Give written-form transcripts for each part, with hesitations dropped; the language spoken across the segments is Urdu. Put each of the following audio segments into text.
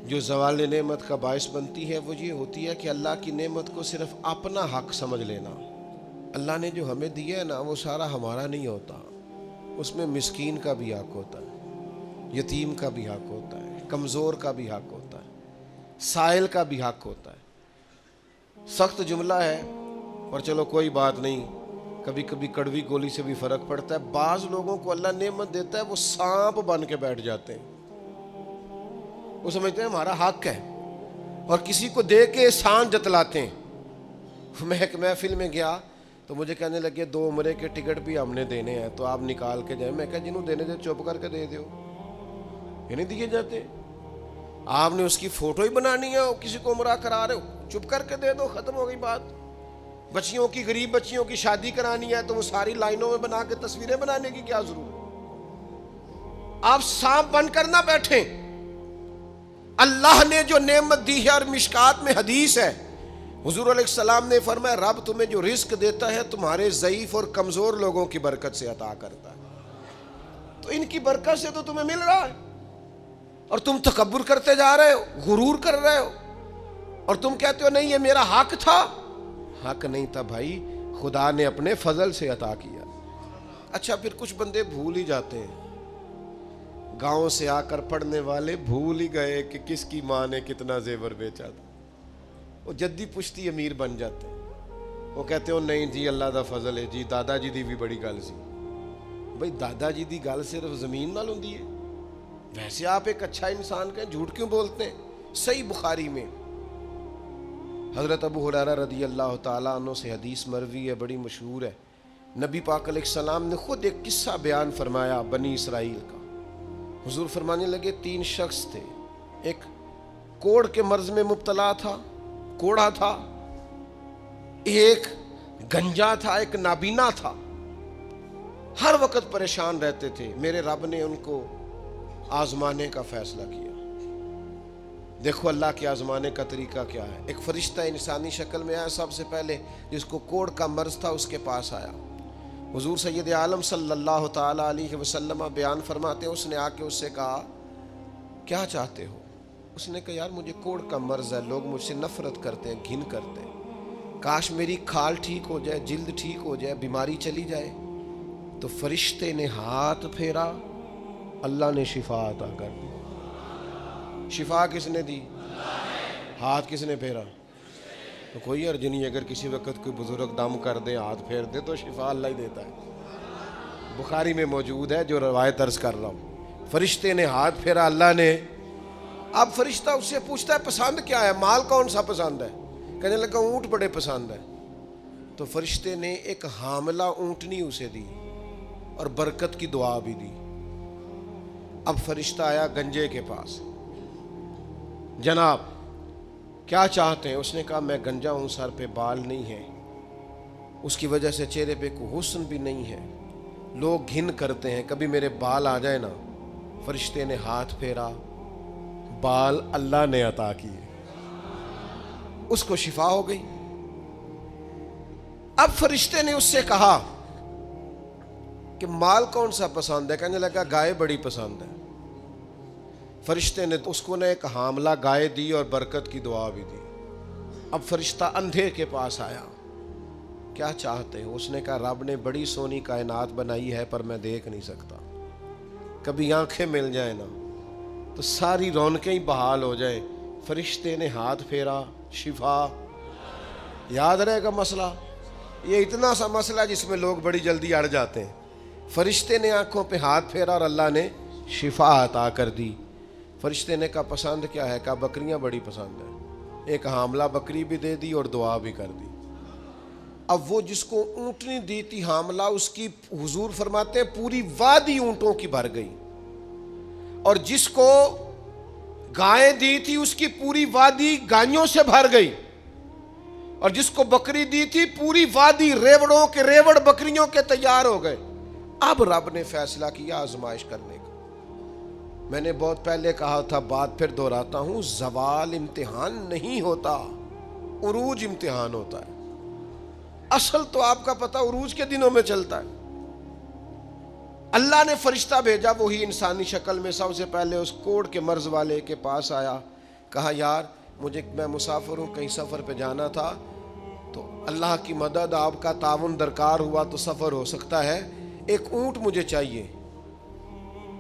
جو زوال نعمت کا باعث بنتی ہے وہ یہ ہوتی ہے کہ اللہ کی نعمت کو صرف اپنا حق سمجھ لینا۔ اللہ نے جو ہمیں دیا ہے نا وہ سارا ہمارا نہیں ہوتا، اس میں مسکین کا بھی حق ہوتا ہے، یتیم کا بھی حق ہوتا ہے، کمزور کا بھی حق ہوتا ہے، سائل کا بھی حق ہوتا ہے۔ سخت جملہ ہے اور چلو کوئی بات نہیں، کبھی کبھی کڑوی گولی سے بھی فرق پڑتا ہے۔ بعض لوگوں کو اللہ نعمت دیتا ہے وہ سانپ بن کے بیٹھ جاتے ہیں، وہ سمجھتے ہیں ہمارا حق ہے اور کسی کو دے کے احسان جتلاتے ہیں۔ میں ایک محفل میں گیا تو مجھے کہنے لگے 2 عمرے کے ٹکٹ بھی ہم نے دینے ہیں تو آپ نکال کے جائیں۔ میں کہا جنہوں دینے دے چپ کر کے دے دیو، یہ نہیں دیے جاتے۔ آپ نے اس کی فوٹو ہی بنانی ہے، کسی کو عمرہ کرا رہے ہو چپ کر کے دے دو، ختم ہو گئی بات۔ بچیوں کی، غریب بچیوں کی شادی کرانی ہے تو وہ ساری لائنوں میں بنا کے تصویریں بنانے کی کیا ضرورت؟ آپ سانپ بن کر نہ بیٹھیں۔ اللہ نے جو نعمت دی ہے، اور مشکات میں حدیث ہے حضور علیہ السلام نے فرمایا رب تمہیں جو رزق دیتا ہے تمہارے ضعیف اور کمزور لوگوں کی برکت سے عطا کرتا ہے، تو ان کی برکت سے تو تمہیں مل رہا ہے، اور تم تکبر کرتے جا رہے ہو، غرور کر رہے ہو، اور تم کہتے ہو نہیں یہ میرا حق تھا۔ حق نہیں تھا بھائی، خدا نے اپنے فضل سے عطا کیا۔ اچھا پھر کچھ بندے بھول ہی جاتے ہیں، گاؤں سے آ کر پڑھنے والے بھول ہی گئے کہ کس کی ماں نے کتنا زیور بیچا تھا۔ وہ جدی پشتی امیر بن جاتے ہیں، وہ کہتے ہو نہیں جی اللہ دا فضل ہے جی، دادا جی دی بھی بڑی گل سی۔ بھائی دادا جی دی گل صرف زمین نال ہوندی ہے؟ ویسے آپ ایک اچھا انسان کہیں، جھوٹ کیوں بولتے ہیں؟ صحیح بخاری میں حضرت ابو ہریرہ رضی اللہ تعالیٰ عنہ سے حدیث مروی ہے، بڑی مشہور ہے۔ نبی پاک علیہ السلام نے خود ایک قصہ بیان فرمایا بنی اسرائیل کا۔ حضور فرمانے لگے 3 شخص تھے، ایک کوڑ کے مرض میں مبتلا تھا، کوڑا تھا، ایک گنجا تھا، ایک نابینا تھا، ہر وقت پریشان رہتے تھے۔ میرے رب نے ان کو آزمانے کا فیصلہ کیا۔ دیکھو اللہ کے آزمانے کا طریقہ کیا ہے۔ ایک فرشتہ انسانی شکل میں آیا، سب سے پہلے جس کو کوڑ کا مرض تھا اس کے پاس آیا۔ حضور سید عالم صلی اللہ تعالیٰ علیہ وسلم بیان فرماتے ہیں، اس نے آ کے اس سے کہا کیا چاہتے ہو؟ اس نے کہا یار مجھے کوڑ کا مرض ہے، لوگ مجھ سے نفرت کرتے ہیں، گھن کرتے ہیں، کاش میری کھال ٹھیک ہو جائے، جلد ٹھیک ہو جائے، بیماری چلی جائے۔ تو فرشتے نے ہاتھ پھیرا، اللہ نے شفا عطا کر دی۔ شفا کس نے دی؟ ہاتھ کس نے پھیرا؟ تو کوئی عرض نہیں، اگر کسی وقت کوئی بزرگ دم کر دے، ہاتھ پھیر دے تو شفا اللہ ہی دیتا ہے۔ بخاری میں موجود ہے جو روایت عرض کر رہا ہوں۔ فرشتے نے ہاتھ پھیرا، اللہ نے۔ اب فرشتہ اس سے پوچھتا ہے پسند کیا ہے، مال کون سا پسند ہے؟ کہنے لگا اونٹ بڑے پسند ہے۔ تو فرشتے نے ایک حاملہ اونٹنی اسے دی اور برکت کی دعا بھی دی۔ اب فرشتہ آیا گنجے کے پاس، جناب کیا چاہتے ہیں؟ اس نے کہا میں گنجا ہوں، سر پہ بال نہیں ہے، اس کی وجہ سے چہرے پہ کوئی حسن بھی نہیں ہے، لوگ گھن کرتے ہیں، کبھی میرے بال آ جائے نا۔ فرشتے نے ہاتھ پھیرا، بال اللہ نے عطا کیے، اس کو شفا ہو گئی۔ اب فرشتے نے اس سے کہا کہ مال کون سا پسند ہے؟ کہنے لگا گائے بڑی پسند ہے۔ فرشتے نے اس کو ایک حاملہ گائے دی اور برکت کی دعا بھی دی۔ اب فرشتہ اندھے کے پاس آیا، کیا چاہتے ہو؟ اس نے کہا رب نے بڑی سونی کائنات بنائی ہے پر میں دیکھ نہیں سکتا، کبھی آنکھیں مل جائیں نا تو ساری رونقیں ہی بحال ہو جائیں۔ فرشتے نے ہاتھ پھیرا، شفا۔ یاد رہے گا مسئلہ، یہ اتنا سا مسئلہ جس میں لوگ بڑی جلدی اڑ جاتے ہیں۔ فرشتے نے آنکھوں پہ ہاتھ پھیرا اور اللہ نے شفا عطا کر دی۔ فرشتے نے کہا پسند کیا ہے؟ کہا بکریاں بڑی پسند ہیں۔ ایک حاملہ بکری بھی دے دی اور دعا بھی کر دی۔ اب وہ جس کو اونٹنی دی تھی حاملہ، اس کی حضور فرماتے ہیں پوری وادی اونٹوں کی بھر گئی، اور جس کو گائیں دی تھی اس کی پوری وادی گائیوں سے بھر گئی، اور جس کو بکری دی تھی پوری وادی ریوڑوں کے ریوڑ بکریوں کے تیار ہو گئے۔ اب رب نے فیصلہ کیا آزمائش کرنے کا۔ میں نے بہت پہلے کہا تھا، بات پھر دہراتا ہوں، زوال امتحان نہیں ہوتا، عروج امتحان ہوتا ہے۔ اصل تو آپ کا پتہ عروج کے دنوں میں چلتا ہے۔ اللہ نے فرشتہ بھیجا، وہی انسانی شکل میں سب سے پہلے اس کوڑ کے مرض والے کے پاس آیا، کہا یار میں مسافر ہوں، کہیں سفر پہ جانا تھا، تو اللہ کی مدد آپ کا تعاون درکار ہوا تو سفر ہو سکتا ہے، ایک اونٹ مجھے چاہیے۔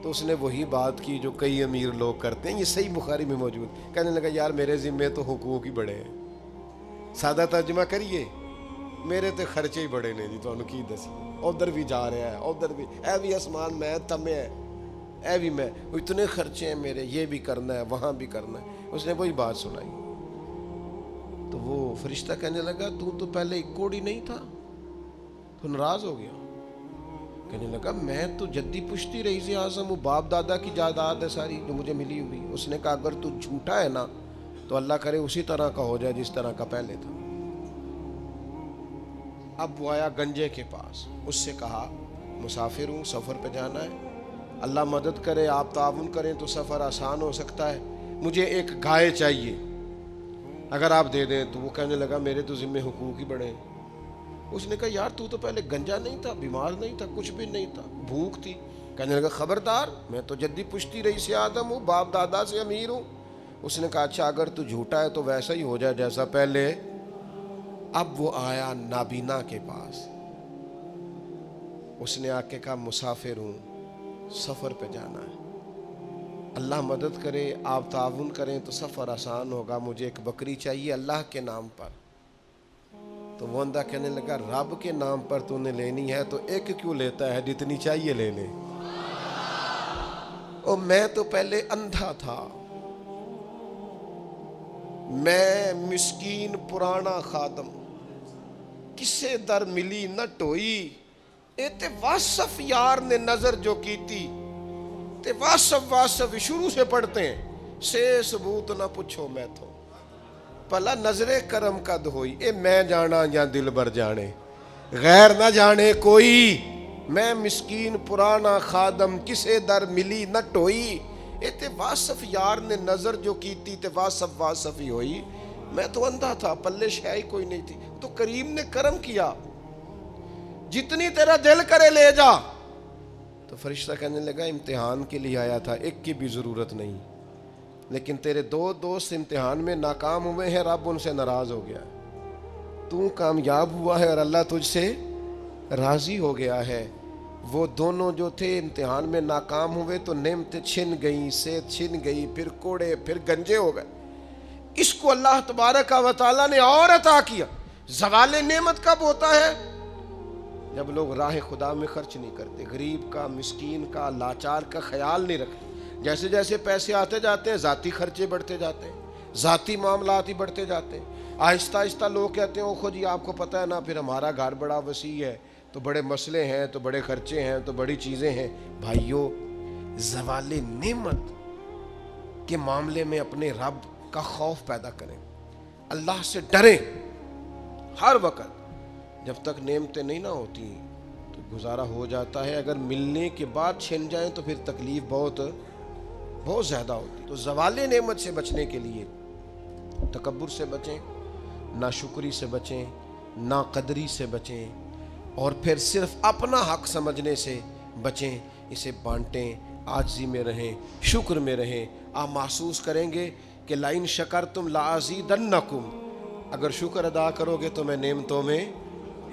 تو اس نے وہی بات کی جو کئی امیر لوگ کرتے ہیں، یہ صحیح بخاری میں موجود، کہنے لگا یار میرے ذمے تو حقوق ہی بڑے ہیں، سادہ ترجمہ کریے، میرے تے خرچے ہی بڑے نے جی، تانوں کی دسی، ادھر بھی جا رہا ہے، ادھر بھی، اے بھی آسمان میں تمے ہے، اے بھی میں، اتنے خرچے ہیں میرے، یہ بھی کرنا ہے، وہاں بھی کرنا ہے۔ اس نے وہی بات سنائی، تو وہ فرشتہ کہنے لگا تو پہلے ایک کوڑی نہیں تھا، تو ناراض ہو گیا؟ کہنے لگا میں تو جدی پشتی رئیس اعظم ہوں، باپ دادا کی جائیداد ہے ساری جو مجھے ملی ہوئی۔ اس نے کہا اگر تو جھوٹا ہے نا تو اللہ کرے اسی طرح کا ہو جائے جس طرح کا پہلے تھا۔ اب وہ آیا گنجے کے پاس، اس سے کہا مسافر ہوں، سفر پہ جانا ہے، اللہ مدد کرے، آپ تعاون کریں تو سفر آسان ہو سکتا ہے، مجھے ایک گائے چاہیے، اگر آپ دے دیں تو۔ وہ کہنے لگا میرے تو ذمے حقوق ہی بڑے ہیں۔ اس نے کہا یار تو پہلے گنجا نہیں تھا، بیمار نہیں تھا، کچھ بھی نہیں تھا، بھوک تھی۔ کہنے لگا خبردار، میں تو جدی پشتی رئیس آدم ہوں، باپ دادا سے امیر ہوں۔ اس نے کہا اچھا اگر تو جھوٹا ہے تو ویسا ہی ہو جائے جیسا پہلے۔ اب وہ آیا نابینا کے پاس، اس نے آ کے کہا مسافر ہوں، سفر پہ جانا ہے، اللہ مدد کرے، آپ تعاون کریں تو سفر آسان ہوگا، مجھے ایک بکری چاہیے اللہ کے نام پر۔ تو وہ اندھا کہنے لگا رب کے نام پر تو نے لینی ہے تو ایک کیوں لیتا ہے، جتنی چاہیے لے لے۔ اور میں تو پہلے اندھا تھا، میں مسکین پرانا خادم، کسے در ملی نہ ٹوئی، تے واصف یار نے نظر جو کی تھی، تے واصف شروع سے پڑھتے ہیں، سے ثبوت نہ پوچھو میں تو، پلا نظر کرم قد ہوئی، اے میں جانا یا دل بر جانے، غیر نہ جانے کوئی، میں مسکین پرانا خادم، کسے در ملی نہ ٹوئی، اے تے واصف یار نے نظر جو کی تھی، تے واصف ہی ہوئی، میں تو اندھا تھا، پلے شے ہی کوئی نہیں تھی، تو کریم نے کرم کیا، جتنی تیرا دل کرے لے جا۔ تو فرشتہ کہنے لگا امتحان کے لیے آیا تھا، ایک کی بھی ضرورت نہیں، لیکن تیرے دو دوست امتحان میں ناکام ہوئے ہیں، رب ان سے ناراض ہو گیا، تو کامیاب ہوا ہے اور اللہ تجھ سے راضی ہو گیا ہے۔ وہ دونوں جو تھے امتحان میں ناکام ہوئے تو نعمتیں چھن گئیں، صحت چھن گئی، پھر کوڑے، پھر گنجے ہو گئے۔ اس کو اللہ تبارک و تعالیٰ نے اور عطا کیا۔ زوال نعمت کب ہوتا ہے؟ جب لوگ راہ خدا میں خرچ نہیں کرتے، غریب کا، مسکین کا، لاچار کا خیال نہیں رکھتے۔ جیسے جیسے پیسے آتے جاتے ہیں ذاتی خرچے بڑھتے جاتے ہیں، ذاتی معاملات ہی بڑھتے جاتے ہیں۔ آہستہ آہستہ لوگ کہتے ہیں اوہ جی آپ کو پتہ ہے نا، پھر ہمارا گھر بڑا وسیع ہے تو بڑے مسئلے ہیں، تو بڑے خرچے ہیں، تو بڑی چیزیں ہیں۔ بھائیو، زوال نعمت کے معاملے میں اپنے رب کا خوف پیدا کریں، اللہ سے ڈریں ہر وقت۔ جب تک نعمتیں نہیں نہ ہوتی تو گزارا ہو جاتا ہے، اگر ملنے کے بعد چھن جائیں تو پھر تکلیف بہت زیادہ ہوتی۔ تو زوال نعمت سے بچنے کے لیے تکبر سے بچیں، ناشکری سے بچیں، ناقدری سے بچیں، اور پھر صرف اپنا حق سمجھنے سے بچیں، اسے بانٹیں، عاجزی میں رہیں، شکر میں رہیں۔ آپ محسوس کریں گے کہ لَإِن شَكَرْتُمْ لَأَزِيدَنَّكُمْ، اگر شکر ادا کرو گے تو میں نعمتوں میں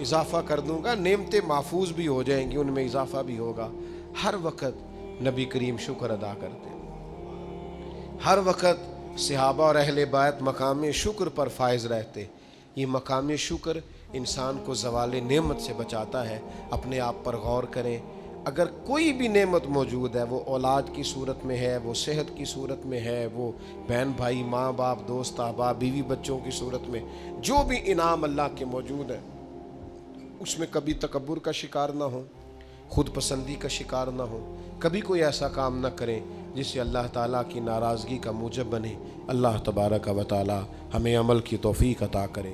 اضافہ کر دوں گا، نعمتیں محفوظ بھی ہو جائیں گی، ان میں اضافہ بھی ہوگا۔ ہر وقت نبی کریم شکر ادا کرتے، ہر وقت صحابہ اور اہل بیت مقام شکر پر فائز رہتے۔ یہ مقام شکر انسان کو زوال نعمت سے بچاتا ہے۔ اپنے آپ پر غور کریں، اگر کوئی بھی نعمت موجود ہے، وہ اولاد کی صورت میں ہے، وہ صحت کی صورت میں ہے، وہ بہن بھائی، ماں باپ، دوست احباب، بیوی بچوں کی صورت میں، جو بھی انعام اللہ کے موجود ہے، اس میں کبھی تکبر کا شکار نہ ہو، خود پسندی کا شکار نہ ہو، کبھی کوئی ایسا کام نہ کریں جس سے اللہ تعالیٰ کی ناراضگی کا موجب بنے۔ اللہ تبارک و تعالیٰ ہمیں عمل کی توفیق عطا کرے۔